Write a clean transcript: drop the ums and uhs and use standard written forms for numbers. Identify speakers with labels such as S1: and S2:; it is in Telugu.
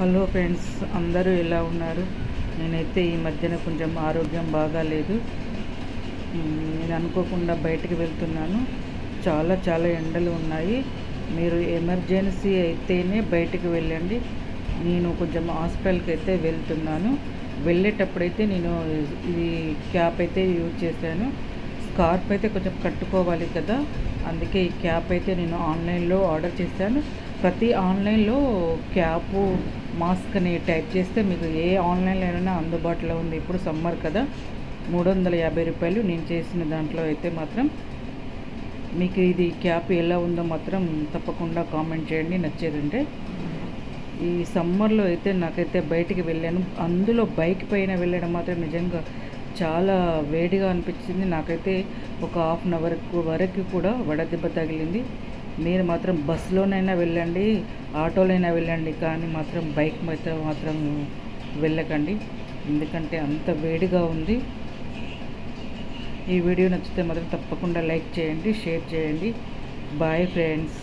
S1: హలో ఫ్రెండ్స్, అందరూ ఎలా ఉన్నారు? నేనైతే ఈ మధ్యన కొంచెం ఆరోగ్యం బాగాలేదు. నేను అనుకోకుండా బయటికి వెళ్తున్నాను. చాలా చాలా ఎండలు ఉన్నాయి. మీరు ఎమర్జెన్సీ అయితేనే బయటికి వెళ్ళండి. నేను కొంచెం హాస్పిటల్కి అయితే వెళ్తున్నాను. వెళ్ళేటప్పుడైతే నేను ఇది క్యాప్ అయితే యూజ్ చేశాను. స్కార్ఫ్ అయితే కొంచెం కట్టుకోవాలి కదా, అందుకే ఈ క్యాప్ అయితే నేను ఆన్లైన్లో ఆర్డర్ చేశాను. ప్రతి ఆన్లైన్లో క్యాపు మాస్క్ అని టైప్ చేస్తే మీకు ఏ ఆన్లైన్లో అయినా అందుబాటులో ఉంది. ఇప్పుడు సమ్మర్ కదా, 350 రూపాయలు. నేను చేసిన దాంట్లో అయితే మాత్రం మీకు ఇది క్యాప్ ఎలా ఉందో మాత్రం తప్పకుండా కామెంట్ చేయండి నచ్చేదంటే. ఈ సమ్మర్లో అయితే నాకైతే బయటికి వెళ్ళాను, అందులో బైక్ పైన వెళ్ళడం మాత్రం నిజంగా చాలా వేడిగా అనిపించింది. నాకైతే ఒక హాఫ్ అన్ అవర్ వరకు కూడా వడదెబ్బ తగిలింది. మీరు మాత్రం బస్సులోనైనా వెళ్ళండి, ఆటోలైనా వెళ్ళండి, కానీ మాత్రం బైక్ మీద మాత్రం వెళ్ళకండి, ఎందుకంటే అంత వేడిగా ఉంది. ఈ వీడియో నచ్చితే మాత్రం తప్పకుండా లైక్ చేయండి, షేర్ చేయండి. Bye friends.